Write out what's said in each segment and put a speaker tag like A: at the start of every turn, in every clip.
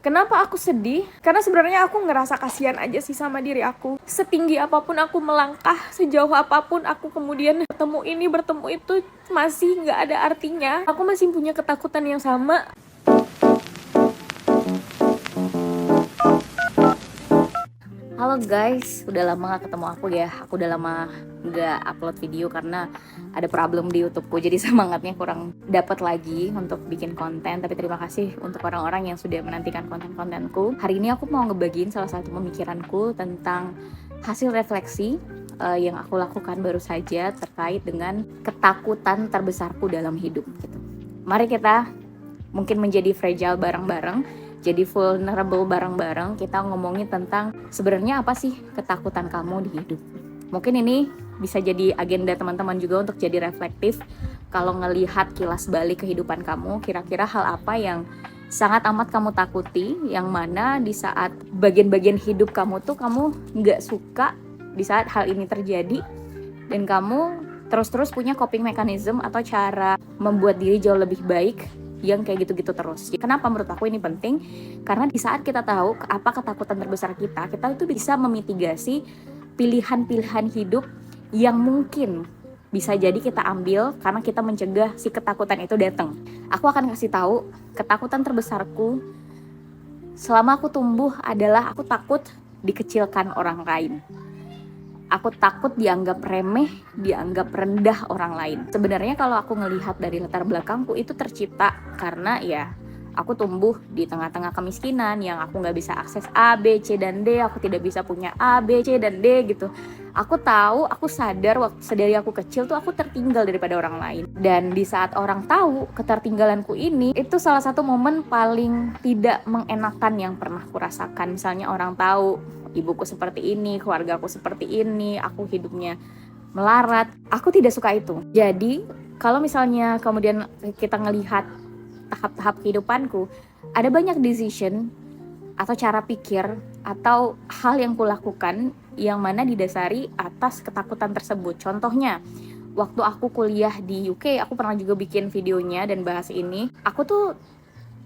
A: Kenapa aku sedih? Karena sebenarnya aku ngerasa kasihan aja sih sama diri aku. Setinggi apapun aku melangkah, sejauh apapun aku kemudian bertemu itu masih nggak ada artinya. Aku masih punya ketakutan yang sama.
B: Halo guys, udah lama gak ketemu aku ya. Aku udah lama gak upload video karena ada problem di YouTubeku. Jadi semangatnya kurang dapat lagi untuk bikin konten. Tapi terima kasih untuk orang-orang yang sudah menantikan konten-kontenku. Hari ini aku mau ngebagiin salah satu pemikiranku tentang hasil refleksi yang aku lakukan baru saja terkait dengan ketakutan terbesarku dalam hidup gitu. Mari kita mungkin menjadi fragile bareng-bareng, jadi vulnerable bareng-bareng. Kita ngomongin tentang sebenarnya apa sih ketakutan kamu di hidup. Mungkin ini bisa jadi agenda teman-teman juga untuk jadi reflektif. Kalau ngelihat kilas balik kehidupan kamu, kira-kira hal apa yang sangat amat kamu takuti, yang mana di saat bagian-bagian hidup kamu tuh kamu nggak suka di saat hal ini terjadi, dan kamu terus-terus punya coping mechanism atau cara membuat diri jauh lebih baik yang kayak gitu-gitu terus. Kenapa menurut aku ini penting? Karena di saat kita tahu apa ketakutan terbesar kita itu bisa memitigasi pilihan-pilihan hidup yang mungkin bisa jadi kita ambil karena kita mencegah si ketakutan itu datang. Aku akan kasih tahu ketakutan terbesarku selama aku tumbuh adalah aku takut dikecilkan orang lain. Aku takut dianggap remeh, dianggap rendah orang lain. Sebenarnya kalau aku ngelihat dari latar belakangku itu tercipta karena ya aku tumbuh di tengah-tengah kemiskinan yang aku nggak bisa akses A, B, C, dan D. Aku tidak bisa punya A, B, C, dan D gitu. Aku tahu, aku sadar waktu sedari aku kecil tuh aku tertinggal daripada orang lain. Dan di saat orang tahu ketertinggalanku ini, itu salah satu momen paling tidak mengenakan yang pernah kurasakan. Misalnya orang tahu ibuku seperti ini, keluargaku seperti ini, aku hidupnya melarat. Aku tidak suka itu. Jadi, kalau misalnya kemudian kita ngelihat tahap-tahap kehidupanku, ada banyak decision atau cara pikir atau hal yang kulakukan yang mana didasari atas ketakutan tersebut. Contohnya, waktu aku kuliah di UK, aku pernah juga bikin videonya dan bahas ini. Aku tuh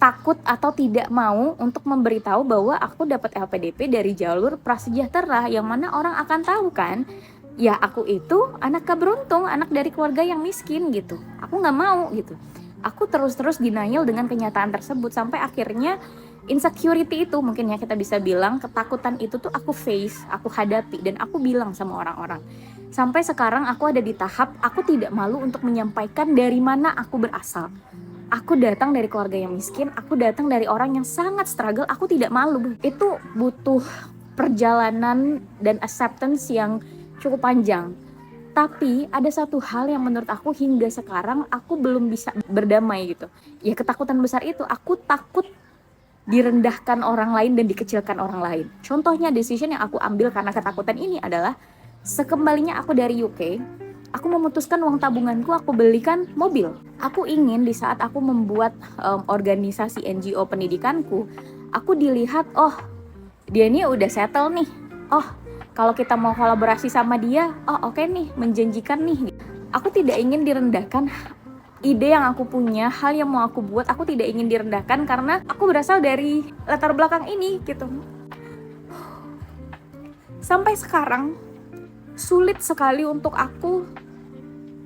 B: takut atau tidak mau untuk memberitahu bahwa aku dapat LPDP dari jalur prasejahtera, yang mana orang akan tahu kan, ya aku itu anak keberuntung, anak dari keluarga yang miskin gitu. Aku nggak mau gitu. Aku terus-terus denial dengan kenyataan tersebut sampai akhirnya insecurity itu, mungkin ya kita bisa bilang ketakutan itu tuh aku face, aku hadapi dan aku bilang sama orang-orang. Sampai sekarang aku ada di tahap aku tidak malu untuk menyampaikan dari mana aku berasal. Aku datang dari keluarga yang miskin, aku datang dari orang yang sangat struggle, aku tidak malu. Itu butuh perjalanan dan acceptance yang cukup panjang. Tapi ada satu hal yang menurut aku hingga sekarang aku belum bisa berdamai gitu. Ya ketakutan besar itu, aku takut direndahkan orang lain dan dikecilkan orang lain. Contohnya decision yang aku ambil karena ketakutan ini adalah sekembalinya aku dari UK, aku memutuskan uang tabunganku aku belikan mobil. Aku ingin di saat aku membuat organisasi NGO pendidikanku, aku dilihat, oh dia ini udah settle nih. Oh kalau kita mau kolaborasi sama dia, oh oke nih, menjanjikan nih. Aku tidak ingin direndahkan. Ide yang aku punya, hal yang mau aku buat, aku tidak ingin direndahkan karena aku berasal dari latar belakang ini gitu. Sampai sekarang sulit sekali untuk aku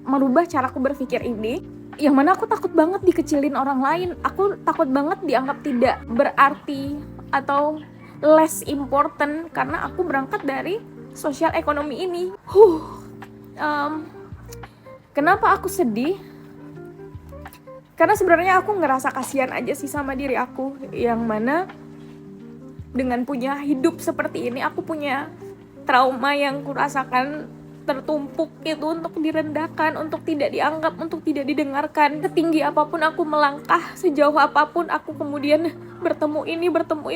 B: merubah caraku berpikir ini, yang mana aku takut banget dikecilin orang lain. Aku takut banget dianggap tidak berarti atau less important karena aku berangkat dari sosial ekonomi ini. Kenapa aku sedih? Karena sebenarnya aku ngerasa kasihan aja sih sama diri aku, yang mana dengan punya hidup seperti ini, aku punya trauma yang kurasakan tertumpuk itu untuk direndahkan, untuk tidak dianggap, untuk tidak didengarkan. Setinggi apapun aku melangkah, sejauh apapun aku kemudian bertemu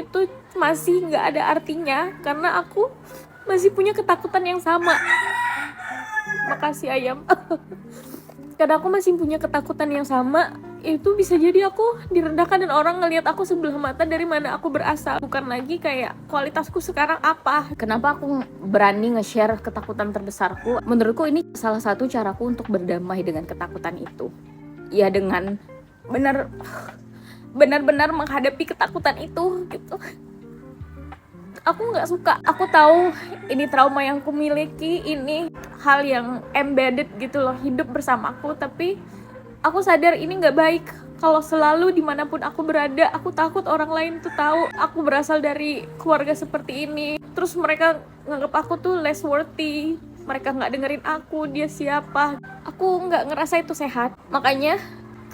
B: itu masih nggak ada artinya karena aku masih punya ketakutan yang sama. Makasih ayam. Karena aku masih punya ketakutan yang sama, itu bisa jadi aku direndahkan dan orang ngelihat aku sebelah mata dari mana aku berasal. Bukan lagi kayak kualitasku sekarang apa. Kenapa aku berani nge-share ketakutan terbesarku? Menurutku ini salah satu caraku untuk berdamai dengan ketakutan itu. Ya dengan
A: benar-benar menghadapi ketakutan itu gitu. Aku nggak suka. Aku tahu ini trauma yang aku miliki, ini hal yang embedded gitu loh, hidup bersamaku. Tapi aku sadar ini nggak baik. Kalau selalu dimanapun aku berada, aku takut orang lain tuh tahu aku berasal dari keluarga seperti ini. Terus mereka nganggap aku tuh less worthy. Mereka nggak dengerin aku, dia siapa. Aku nggak ngerasa itu sehat. Makanya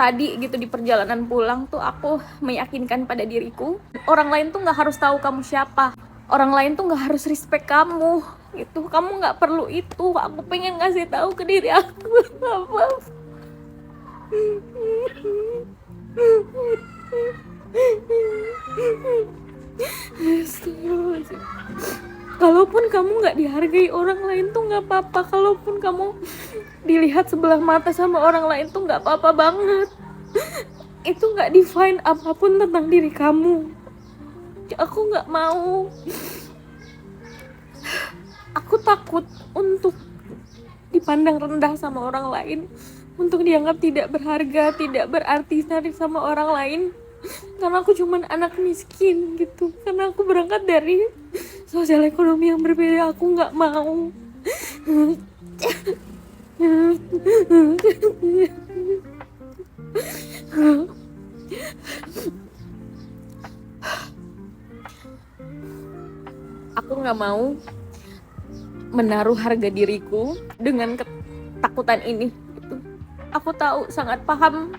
A: tadi gitu di perjalanan pulang tuh aku meyakinkan pada diriku, orang lain tuh nggak harus tahu kamu siapa. Orang lain tuh nggak harus respect kamu gitu. Kamu nggak perlu itu. Aku pengen ngasih tahu ke diri aku apa. Kalaupun kamu nggak dihargai orang lain tuh nggak apa-apa. Kalaupun kamu dilihat sebelah mata sama orang lain tuh nggak apa-apa banget. Itu nggak define apapun tentang diri kamu. Aku nggak mau. Aku takut untuk dipandang rendah sama orang lain, untuk dianggap tidak berharga, tidak berarti sama orang lain, karena aku cuman anak miskin gitu. Karena aku berangkat dari sosial ekonomi yang berbeda. Aku nggak mau. Aku nggak mau menaruh harga diriku dengan ketakutan ini gitu. Aku tahu, sangat paham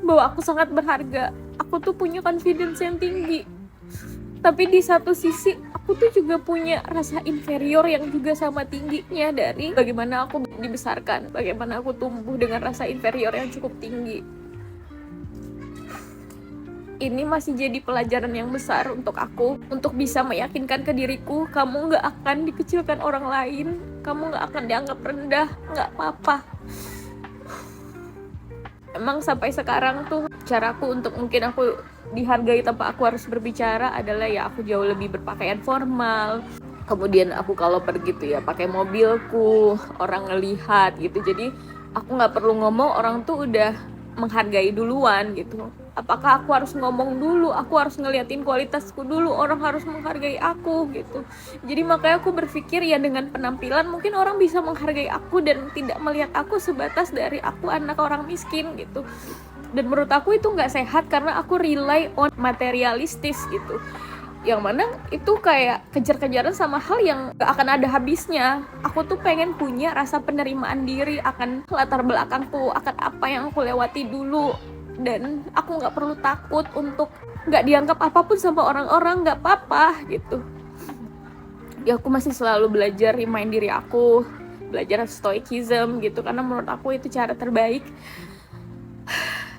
A: bahwa aku sangat berharga. Aku tuh punya confidence yang tinggi. Tapi di satu sisi aku tuh juga punya rasa inferior yang juga sama tingginya dari bagaimana aku dibesarkan, bagaimana aku tumbuh dengan rasa inferior yang cukup tinggi. Ini masih jadi pelajaran yang besar untuk aku, untuk bisa meyakinkan ke diriku, kamu gak akan dikecilkan orang lain, kamu gak akan dianggap rendah, gak apa-apa. Emang sampai sekarang tuh caraku untuk mungkin aku dihargai tanpa aku harus berbicara adalah ya aku jauh lebih berpakaian formal. Kemudian aku kalau pergi tuh ya pakai mobilku, orang ngelihat gitu. Jadi aku gak perlu ngomong, orang tuh udah menghargai duluan gitu. Apakah aku harus ngomong dulu, aku harus ngeliatin kualitasku dulu, orang harus menghargai aku gitu. Jadi makanya aku berpikir ya dengan penampilan mungkin orang bisa menghargai aku dan tidak melihat aku sebatas dari aku anak orang miskin gitu. Dan menurut aku itu nggak sehat karena aku rely on materialistis gitu. Yang mana itu kayak kejar-kejaran sama hal yang gak akan ada habisnya. Aku tuh pengen punya rasa penerimaan diri akan latar belakangku, akan apa yang aku lewati dulu. Dan aku gak perlu takut untuk gak dianggap apapun sama orang-orang, gak apa-apa gitu. Ya aku masih selalu belajar remind diri aku, belajar stoicism gitu. Karena menurut aku itu cara terbaik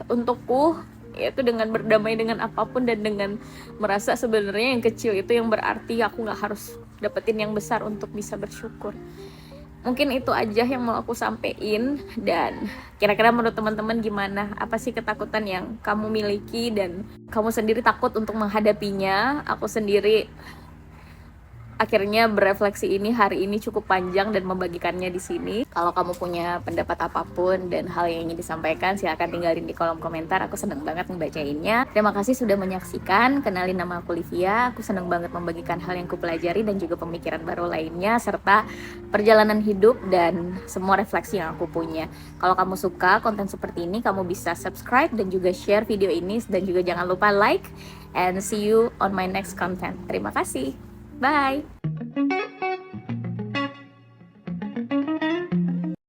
A: untukku, yaitu dengan berdamai dengan apapun dan dengan merasa sebenarnya yang kecil itu yang berarti. Aku gak harus dapetin yang besar untuk bisa bersyukur. Mungkin itu aja yang mau aku sampein. Dan kira-kira menurut teman-teman gimana? Apa sih ketakutan yang kamu miliki dan kamu sendiri takut untuk menghadapinya? Aku sendiri akhirnya berefleksi ini hari ini cukup panjang dan membagikannya di sini. Kalau kamu punya pendapat apapun dan hal yang ingin disampaikan, silakan tinggalin di kolom komentar. Aku seneng banget ngebacainnya. Terima kasih sudah menyaksikan. Kenalin, nama aku Livia. Aku seneng banget membagikan hal yang kupelajari dan juga pemikiran baru lainnya, serta perjalanan hidup dan semua refleksi yang aku punya. Kalau kamu suka konten seperti ini, kamu bisa subscribe dan juga share video ini, dan juga jangan lupa like, and see you on my next content. Terima kasih. Bye!